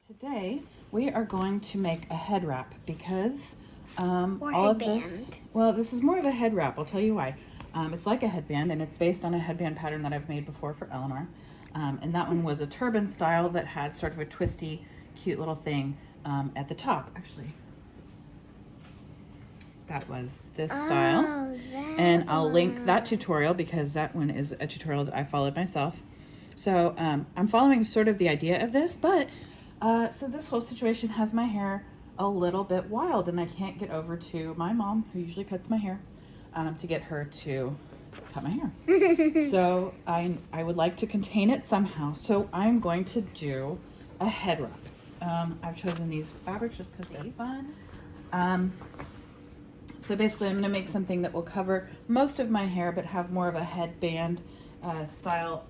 Today we are going to make a head wrap because all of this, well, this is more of a head wrap. I'll tell you why. It's like a headband, and it's based on a headband pattern that I've made before for Eleanor. And that one was a turban style that had sort of a twisty, cute little thing at the top. Actually, that was this style. And I'll link that tutorial because that one is a tutorial that I followed myself. So I'm following sort of the idea of this, but so this whole situation has my hair a little bit wild, and I can't get over to my mom, who usually cuts my hair, to get her to cut my hair. So I would like to contain it somehow. So I'm going to do a head wrap. I've chosen these fabrics just because they're fun. So basically I'm going to make something that will cover most of my hair but have more of a headband style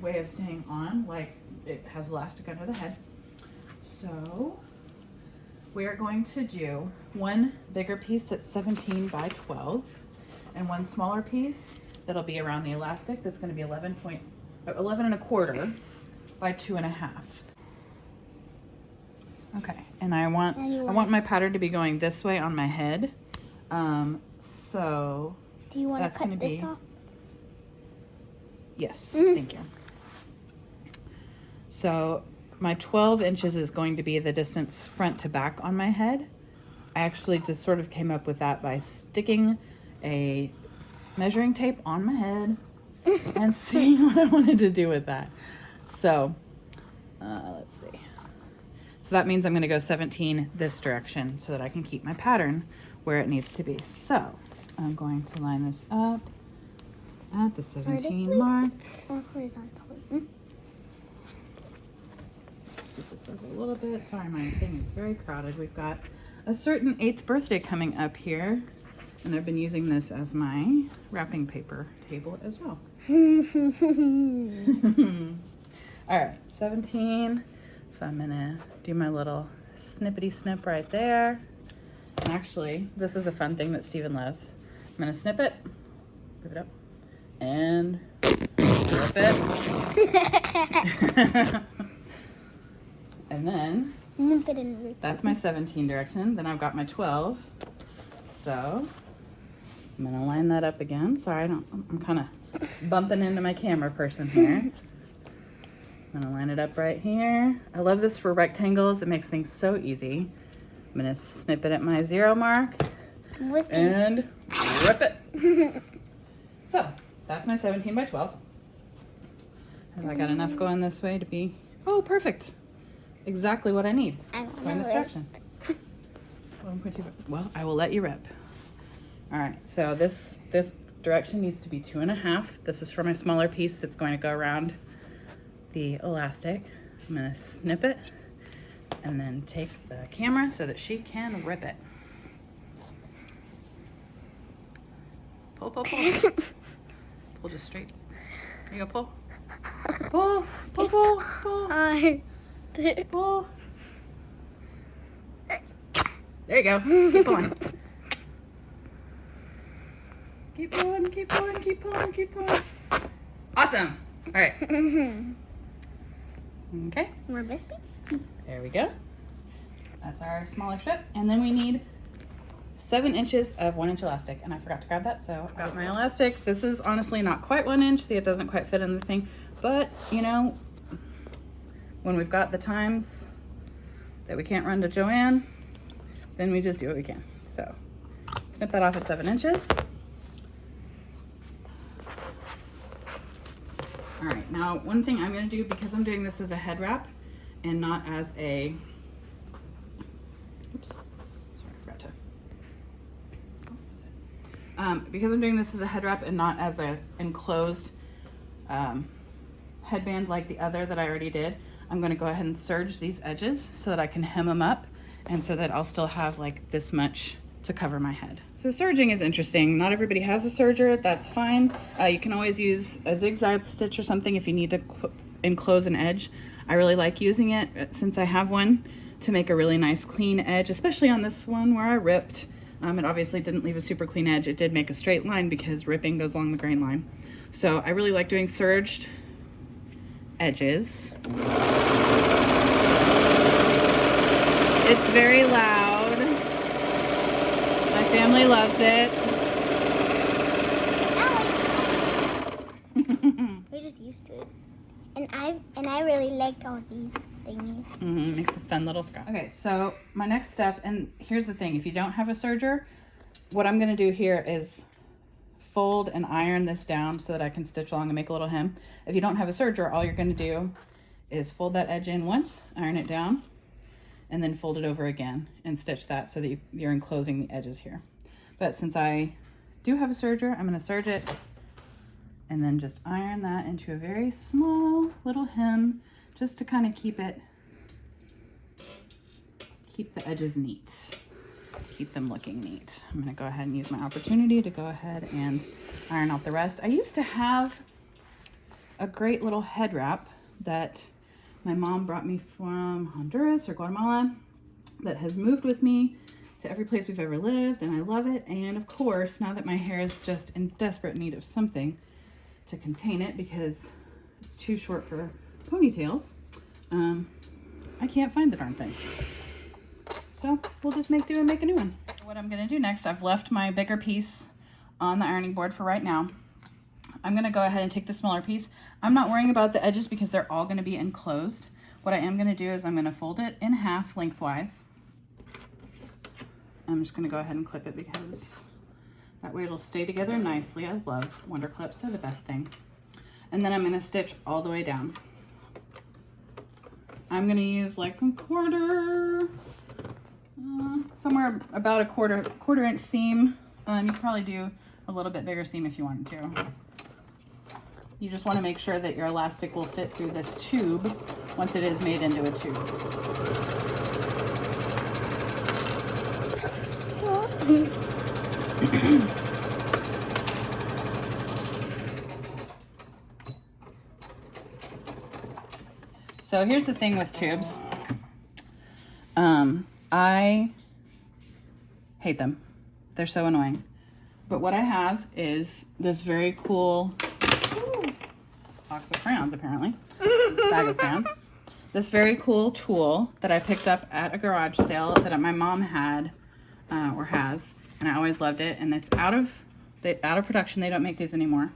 way of staying on, like it has elastic under the head. So we are going to do one bigger piece that's 17 by 12 and one smaller piece that'll be around the elastic that's going to be 11 and a quarter by 2.5. Okay, and I want my pattern to be going this way on my head. So do you want to cut this off? Yes, thank you. So my 12 inches is going to be the distance front to back on my head. I actually just sort of came up with that by sticking a measuring tape on my head and seeing what I wanted to do with that. So let's see. So that means I'm going to go 17 this direction so that I can keep my pattern where it needs to be. So I'm going to line this up at the 17 mark. Or horizontally? Scoot this over a little bit. Sorry, my thing is very crowded. We've got a certain 8th birthday coming up here, and I've been using this as my wrapping paper table as well. All right, 17. So I'm gonna do my little snippety snip right there. And actually, this is a fun thing that Steven loves. I'm gonna snip it, move it up, and rip it. And then that's my 17 direction. Then I've got my 12. So I'm gonna line that up again. Sorry, I'm kind of bumping into my camera person here. I'm gonna line it up right here. I love this for rectangles. It makes things so easy. I'm gonna snip it at my 0 mark and rip it. So that's my 17 by 12. Have I got enough going this way to be, oh, perfect. Exactly what I need. Going this direction. 1.2. Well, I will let you rip. All right, so this direction needs to be 2.5. This is for my smaller piece that's going to go around the elastic. I'm gonna snip it and then take the camera so that she can rip it. Pull, pull, pull. Pull just straight. There you go, pull. Pull, pull, pull, pull. Pull. There you go. Keep pulling. Keep pulling, keep pulling, keep pulling, keep pulling. Awesome. All right. Okay. More biscuits? There we go. That's our smaller strip. And then we need 7 inches of 1 inch elastic. And I forgot to grab that, so I've got my elastic. This is honestly not quite 1 inch. See, it doesn't quite fit in the thing. But, you know, when we've got the times that we can't run to Joanne, then we just do what we can. So snip that off at 7 inches. All right, now one thing I'm gonna do, because I'm doing this as a head wrap and not as a, oops, sorry, I forgot to, oh, that's it. Because I'm doing this as a head wrap and not as a enclosed headband like the other that I already did, I'm gonna go ahead and serge these edges so that I can hem them up and so that I'll still have like this much to cover my head. So serging is interesting. Not everybody has a serger, that's fine. You can always use a zigzag stitch or something if you need to enclose an edge. I really like using it since I have one to make a really nice clean edge, especially on this one where I ripped. It obviously didn't leave a super clean edge. It did make a straight line because ripping goes along the grain line. So I really like doing serged edges. It's very loud. My family loves it. We're just used to it. And I really like all these thingies. Makes a fun little scrap. Okay, so my next step, and here's the thing, if you don't have a serger, what I'm gonna do here is fold and iron this down so that I can stitch along and make a little hem. If you don't have a serger, all you're gonna do is fold that edge in once, iron it down, and then fold it over again and stitch that so that you're enclosing the edges here. But since I do have a serger, I'm gonna serge it and then just iron that into a very small little hem just to kind of keep the edges neat, keep them looking neat. I'm gonna go ahead and use my opportunity to go ahead and iron out the rest. I used to have a great little head wrap that my mom brought me from Honduras or Guatemala that has moved with me to every place we've ever lived, and I love it. And of course, now that my hair is just in desperate need of something to contain it because it's too short for ponytails, I can't find the darn thing. So we'll just make do and make a new one. What I'm gonna do next, I've left my bigger piece on the ironing board for right now. I'm gonna go ahead and take the smaller piece. I'm not worrying about the edges because they're all gonna be enclosed. What I am gonna do is I'm gonna fold it in half lengthwise. I'm just gonna go ahead and clip it because that way it'll stay together nicely. I love Wonder Clips, they're the best thing. And then I'm gonna stitch all the way down. I'm gonna use like a quarter, somewhere about a quarter inch seam. You could probably do a little bit bigger seam if you wanted to. You just wanna make sure that your elastic will fit through this tube once it is made into a tube. So here's the thing with tubes. I hate them. They're so annoying. But what I have is this very cool box of crayons, apparently. Bag of crayons. This very cool tool that I picked up at a garage sale that my mom had or has, and I always loved it. And it's out of production. They don't make these anymore.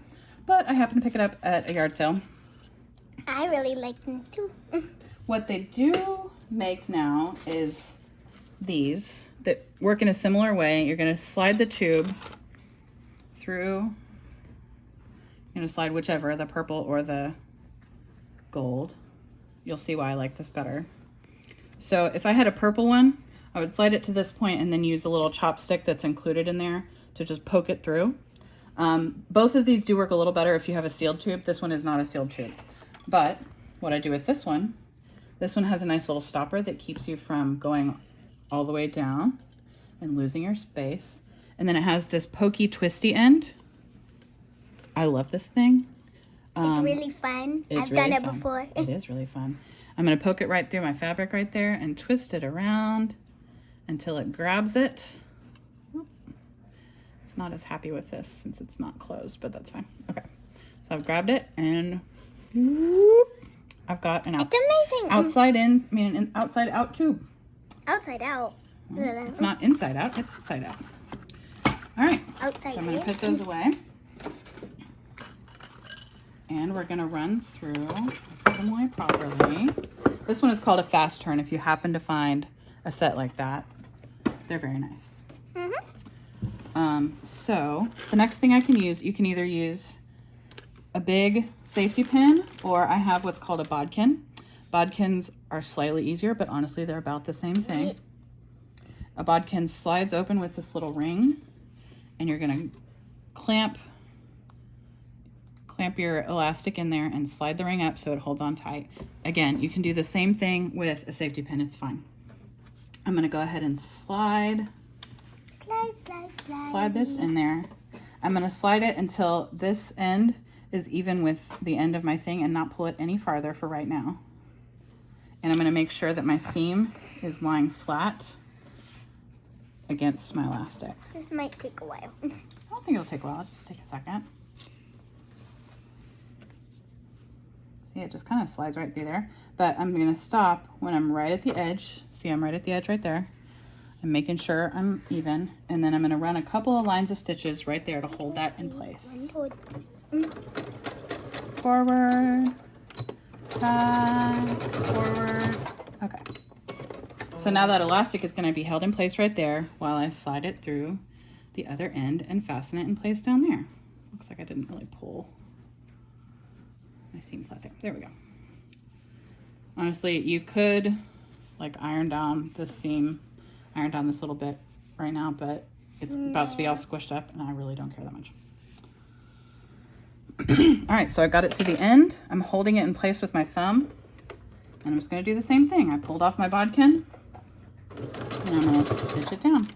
But I happened to pick it up at a yard sale. I really like them too. What they do make now is these that work in a similar way. You're going to slide the tube through. You're going to slide whichever, the purple or the gold. You'll see why I like this better. So if I had a purple one, I would slide it to this point and then use a little chopstick that's included in there to just poke it through. Both of these do work a little better if you have a sealed tube. This one is not a sealed tube. But what I do with this one has a nice little stopper that keeps you from going all the way down and losing your space. And then it has this pokey, twisty end. I love this thing. It's really fun. I've done it before. It is really fun. I'm going to poke it right through my fabric right there and twist it around until it grabs it. It's not as happy with this since it's not closed, but that's fine. Okay, so I've grabbed it and I've got an It's amazing. Outside out tube. Outside out. It's not inside out, it's outside out. All right, Outside so I'm gonna put those away. And we're gonna run through, put them away properly. This one is called a fast turn. If you happen to find a set like that, they're very nice. So the next thing I can use, you can either use a big safety pin, or I have what's called a bodkin. Bodkins are slightly easier, but honestly, they're about the same thing. A bodkin slides open with this little ring, and you're gonna clamp your elastic in there and slide the ring up so it holds on tight. Again, you can do the same thing with a safety pin, it's fine. I'm gonna go ahead and slide this in there. I'm gonna slide it until this end is even with the end of my thing and not pull it any farther for right now. And I'm gonna make sure that my seam is lying flat against my elastic. This might take a while. I don't think it'll take a while, it'll just take a second. See, it just kind of slides right through there. But I'm going to stop when I'm right at the edge. See, I'm right at the edge right there. I'm making sure I'm even. And then I'm going to run a couple of lines of stitches right there to hold that in place. Forward, back, forward. Okay. So now that elastic is going to be held in place right there while I slide it through the other end and fasten it in place down there. Looks like I didn't really pull my seam flat there. There we go. Honestly, you could like iron down this seam, iron down this little bit right now, but it's about to be all squished up and I really don't care that much. All right, so I got it to the end. I'm holding it in place with my thumb and I'm just going to do the same thing. I pulled off my bodkin and I'm going to stitch it down.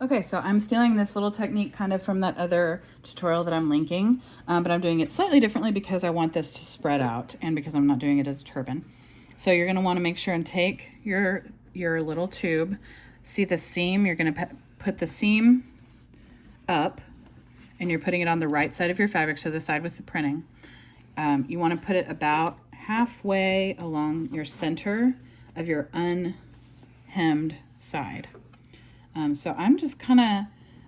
Okay, so I'm stealing this little technique kind of from that other tutorial that I'm linking, but I'm doing it slightly differently because I want this to spread out and because I'm not doing it as a turban. So you're going to want to make sure and take your little tube, see the seam, you're going to put the seam up and you're putting it on the right side of your fabric, so the side with the printing. You want to put it about halfway along your center of your unhemmed side. So I'm just kind of,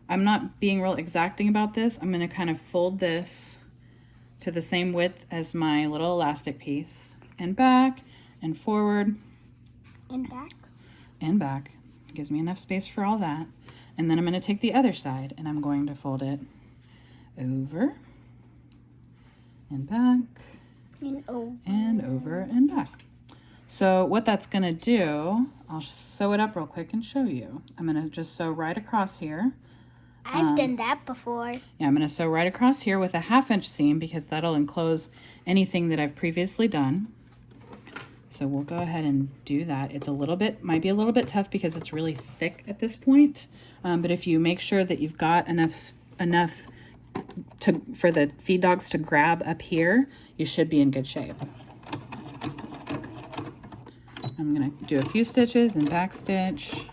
I'm not being real exacting about this. I'm going to kind of fold this to the same width as my little elastic piece and back and forward. And back. And back. Gives me enough space for all that. And then I'm going to take the other side and I'm going to fold it over and back and over and back. So what that's going to do, I'll just sew it up real quick and show you. I'm going to just sew right across here. I've done that before. Yeah, I'm going to sew right across here with a 1/2 inch seam because that'll enclose anything that I've previously done. So we'll go ahead and do that. It's a little bit, might be a little bit tough because it's really thick at this point. But if you make sure that you've got enough for the feed dogs to grab up here, you should be in good shape. I'm going to do a few stitches and back stitch.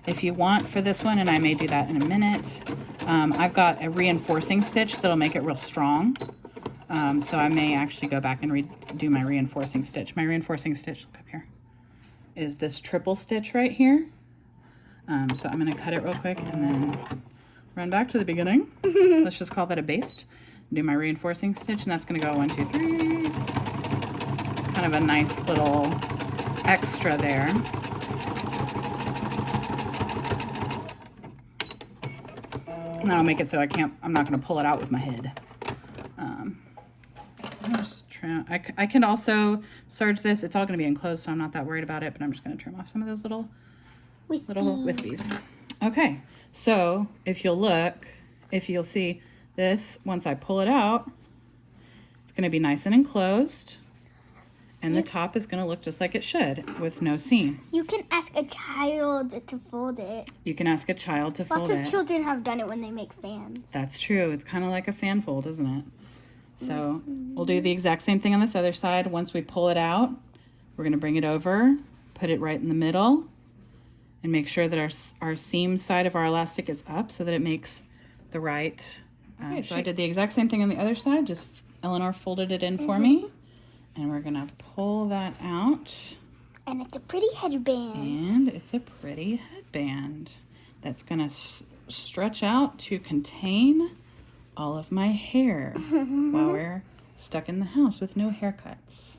If you want for this one, and I may do that in a minute, I've got a reinforcing stitch that'll make it real strong. So I may actually go back and redo my reinforcing stitch. My reinforcing stitch, look up here, is this triple stitch right here. So I'm going to cut it real quick and then run back to the beginning. Let's just call that a baste. Do my reinforcing stitch, and that's going to go 1, 2, 3. Kind of a nice little extra there. And that'll make it so I'm not going to pull it out with my head. I can also serge this. It's all going to be enclosed, so I'm not that worried about it, but I'm just going to trim off some of those little wispies. Okay, so if you'll see this, once I pull it out, it's going to be nice and enclosed. And the top is going to look just like it should with no seam. You can ask a child to fold it. You can ask a child to fold it. Lots of children have done it when they make fans. That's true. It's kind of like a fan fold, isn't it? So we'll do the exact same thing on this other side. Once we pull it out, we're going to bring it over, put it right in the middle, and make sure that our seam side of our elastic is up so that it makes the right shape. So I did the exact same thing on the other side. Just Eleanor folded it in for me. And we're going to pull that out. And it's a pretty headband. And it's a pretty headband that's going to stretch out to contain all of my hair while we're stuck in the house with no haircuts.